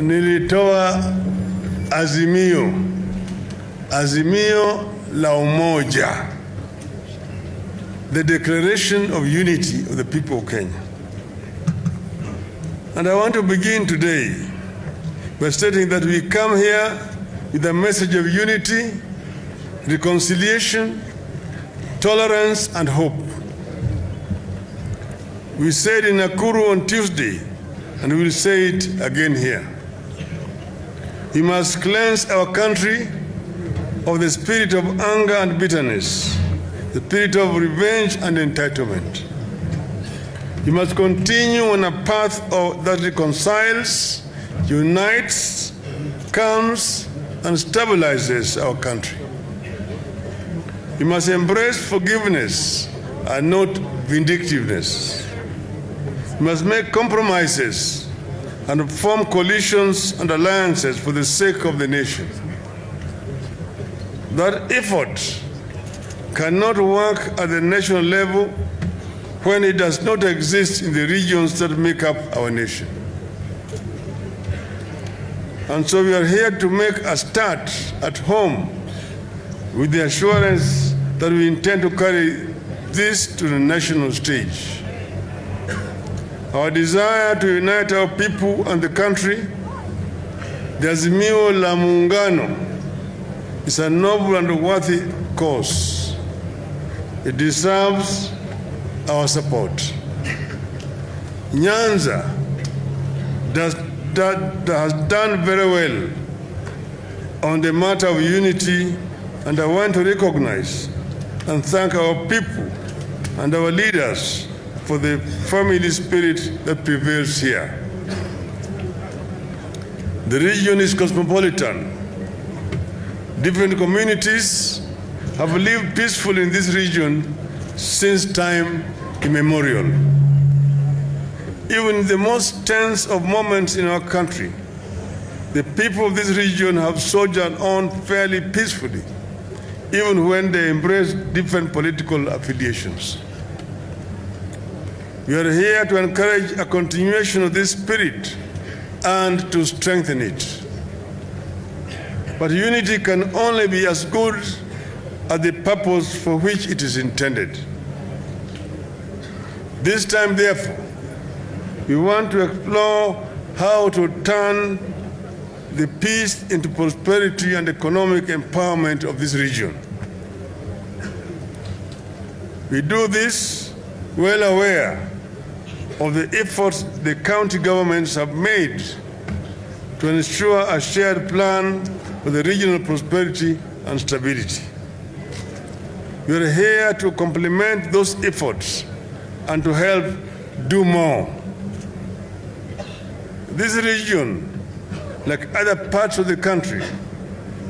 nilitoa azimio la umoja, the declaration of unity of the people of Kenya. And I want to begin today by stating that we come here with a message of unity, reconciliation, tolerance, and hope. We said in Nakuru on Tuesday, and we will say it again here. We must cleanse our country of the spirit of anger and bitterness, the spirit of revenge and entitlement. We must continue on a path that reconciles, unites, calms, and stabilizes our country. We must embrace forgiveness and not vindictiveness. We must make compromises and form coalitions and alliances for the sake of the nation. That effort cannot work at the national level when it does not exist in the regions that make up our nation. And so we are here to make a start at home with the assurance that we intend to carry this to the national stage. Our desire to unite our people and the country, the Azimio la Muungano, is a noble and worthy cause. It deserves our support. Nyanza has done very well on the matter of unity, and I want to recognize and thank our people and our leaders for the family spirit that prevails here. The region is cosmopolitan. Different communities have lived peacefully in this region since time immemorial. Even in the most tense of moments in our country, the people of this region have soldiered on fairly peacefully, even when they embrace different political affiliations. We are here to encourage a continuation of this spirit and to strengthen it. But unity can only be as good as the purpose for which it is intended. This time, therefore, we want to explore how to turn the peace into prosperity and economic empowerment of this region. We do this well aware of the efforts the county governments have made to ensure a shared plan for the regional prosperity and stability. We are here to complement those efforts and to help do more. This region, like other parts of the country,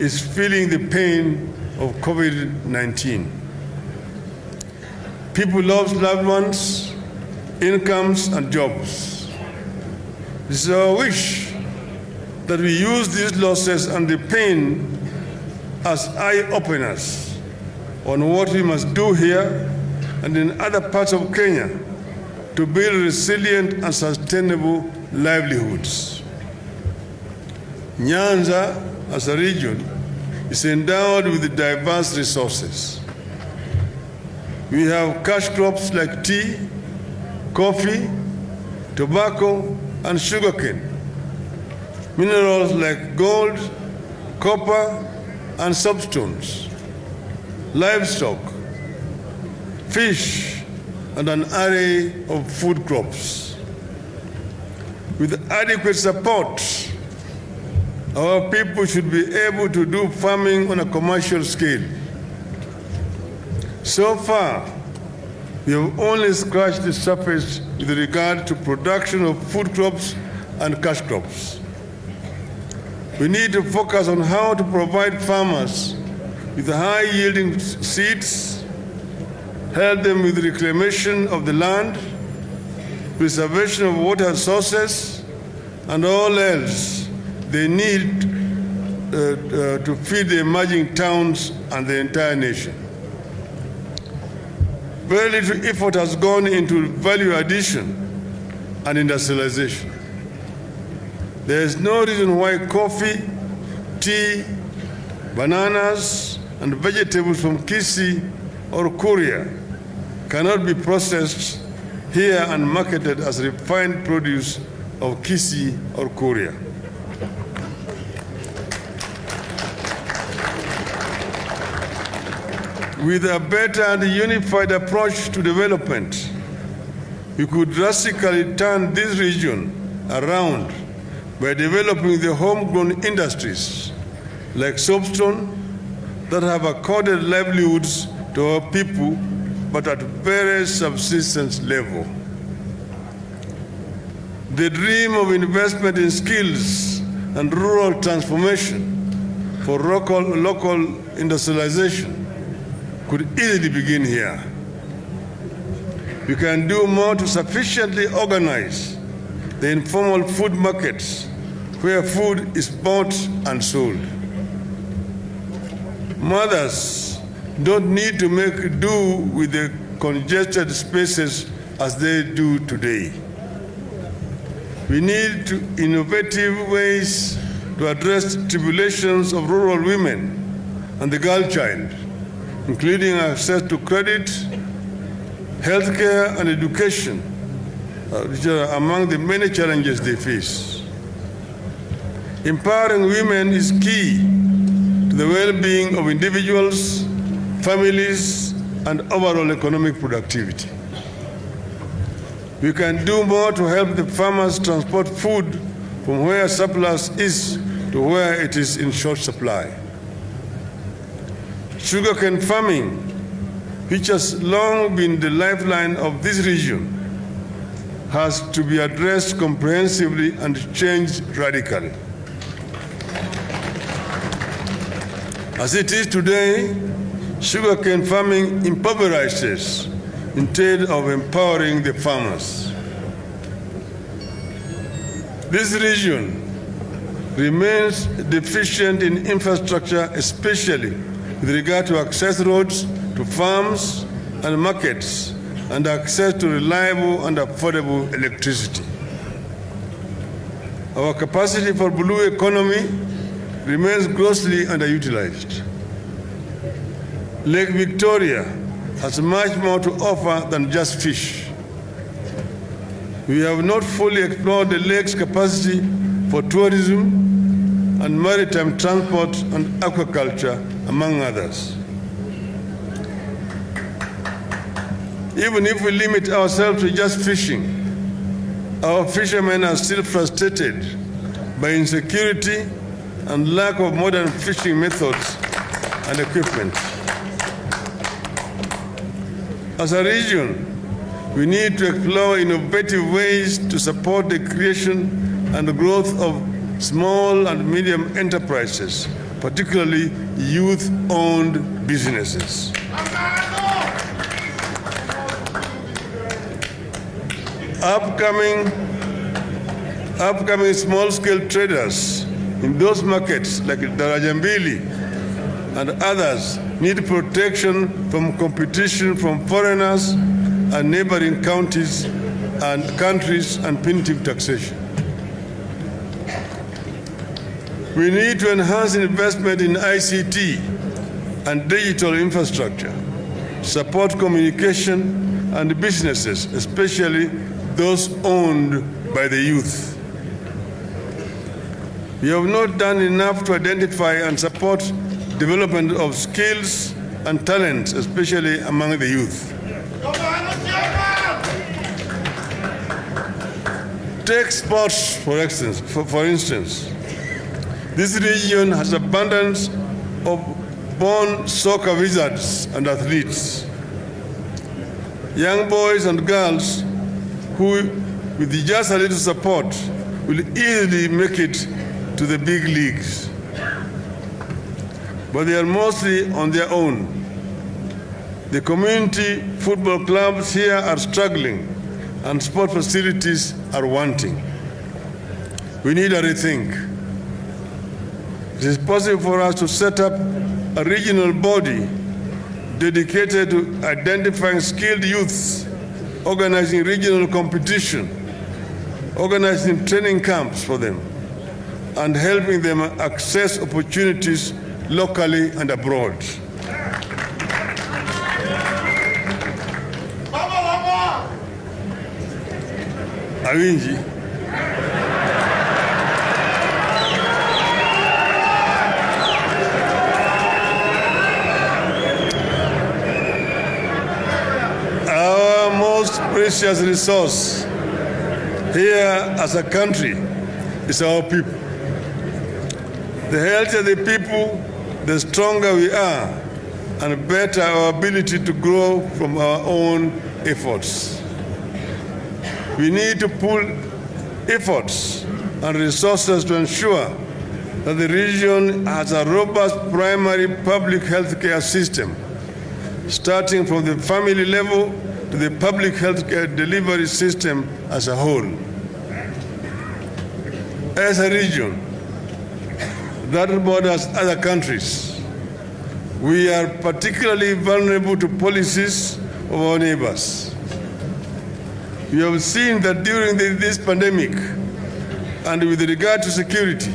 is feeling the pain of COVID-19. People lost loved ones, incomes, and jobs. It is our wish that we use these losses and the pain as eye-openers on what we must do here and in other parts of Kenya to build resilient and sustainable livelihoods. Nyanza, as a region, is endowed with diverse resources. We have cash crops like tea, coffee, tobacco, and sugarcane. Minerals like gold, copper, and soapstones. Livestock, fish, and an array of food crops. With adequate support, our people should be able to do farming on a commercial scale. So far, we have only scratched the surface with regard to production of food crops and cash crops. We need to focus on how to provide farmers with high-yielding seeds, help them with reclamation of the land, preservation of water sources, and all else they need to feed the emerging towns and the entire nation. Very little effort has gone into value addition and industrialization. There is no reason why coffee, tea, bananas, and vegetables from Kisii or Kuria cannot be processed here and marketed as refined produce of Kisii or Kuria. With a better and unified approach to development, we could drastically turn this region around by developing the homegrown industries like soapstone that have accorded livelihoods to our people, but at very subsistence level. The dream of investment in skills and rural transformation for local industrialization could easily begin here. We can do more to sufficiently organize the informal food markets where food is bought and sold. Mothers don't need to make do with the congested spaces as they do today. We need innovative ways to address tribulations of rural women and the girl child, including access to credit, healthcare, and education, which are among the many challenges they face. Empowering women is key to the well-being of individuals, families, and overall economic productivity. We can do more to help the farmers transport food from where surplus is to where it is in short supply. Sugarcane farming, which has long been the lifeline of this region, has to be addressed comprehensively and changed radically. As it is today, sugarcane farming impoverishes instead of empowering the farmers. This region remains deficient in infrastructure, especially with regard to access roads to farms and markets and access to reliable and affordable electricity. Our capacity for blue economy remains grossly underutilized. Lake Victoria has much more to offer than just fish. We have not fully explored the lake's capacity for tourism and maritime transport and aquaculture, among others. Even if we limit ourselves to just fishing, our fishermen are still frustrated by insecurity and lack of modern fishing methods and equipment. As a region, we need to explore innovative ways to support the creation and the growth of small and medium enterprises, particularly youth-owned businesses. Upcoming small-scale traders in those markets like Darajambili and others need protection from competition from foreigners and neighboring counties and countries and punitive taxation. We need to enhance investment in ICT and digital infrastructure, support communication and businesses, especially those owned by the youth. We have not done enough to identify and support development of skills and talents, especially among the youth. Take sports, for instance. This region has abundance of born soccer wizards and athletes. Young boys and girls who, with just a little support, will easily make it to the big leagues. But they are mostly on their own. The community football clubs here are struggling and sport facilities are wanting. We need a rethink. It is possible for us to set up a regional body dedicated to identifying skilled youths, organizing regional competition, organizing training camps for them, and helping them access opportunities locally and abroad. Awinji. Our most precious resource here as a country is our people. The healthier the people, the stronger we are, and better our ability to grow from our own efforts. We need to pool efforts and resources to ensure that the region has a robust primary public health care system, starting from the family level to the public health care delivery system as a whole. As a region that borders other countries, we are particularly vulnerable to policies of our neighbors. We have seen that during this pandemic and with regard to security,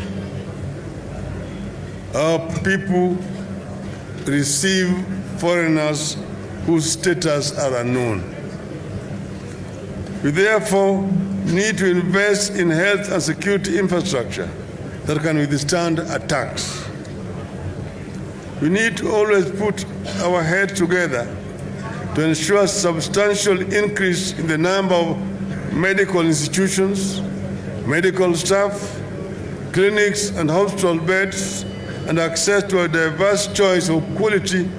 our people receive foreigners whose status are unknown. We therefore need to invest in health and security infrastructure that can withstand attacks. We need to always put our heads together to ensure substantial increase in the number of medical institutions, medical staff, clinics and hospital beds, and access to a diverse choice of quality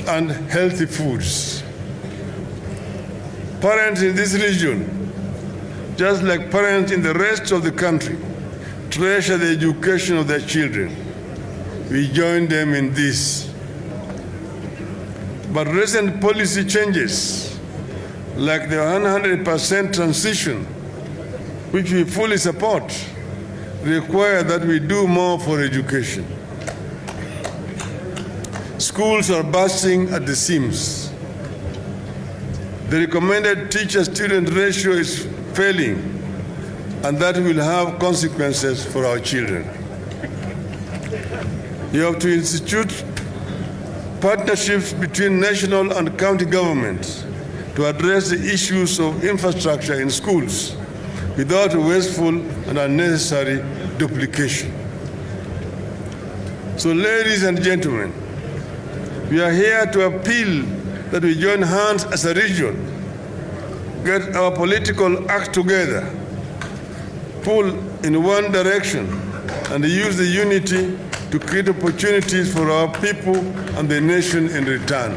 and healthy foods. Parents in this region, just like parents in the rest of the country, treasure the education of their children. We join them in this. But recent policy changes, like the 100% transition, which we fully support, require that we do more for education. Schools are bursting at the seams. The recommended teacher-student ratio is failing, and that will have consequences for our children. You have to institute partnerships between national and county governments to address the issues of infrastructure in schools without wasteful and unnecessary duplication. So, ladies and gentlemen, we are here to appeal that we join hands as a region, get our political act together, pull in one direction, and use the unity to create opportunities for our people and the nation in return.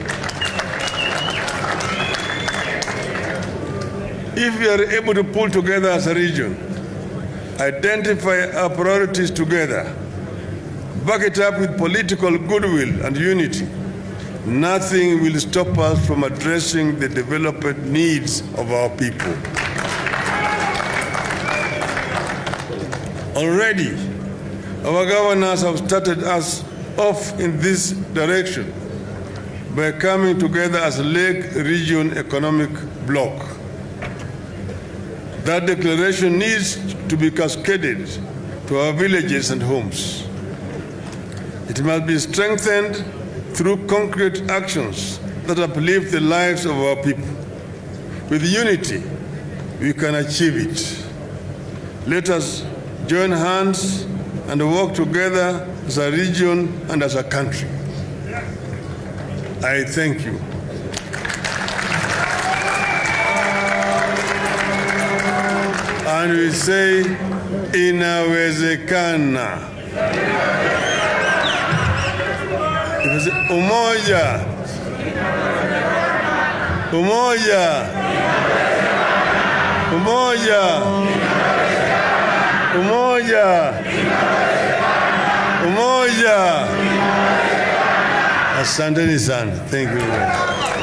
If we are able to pull together as a region, identify our priorities together, back it up with political goodwill and unity, nothing will stop us from addressing the development needs of our people. Already, our governors have started us off in this direction by coming together as a Lake Region Economic Bloc. That declaration needs to be cascaded to our villages and homes. It must be strengthened through concrete actions that uplift the lives of our people. With unity, we can achieve it. Let us join hands and work together as a region and as a country. I thank you. And we say, Inawezekana. Umoja. Umoja. Umoja. Umoja. Umoja. Asanteni sana. Thank you very much.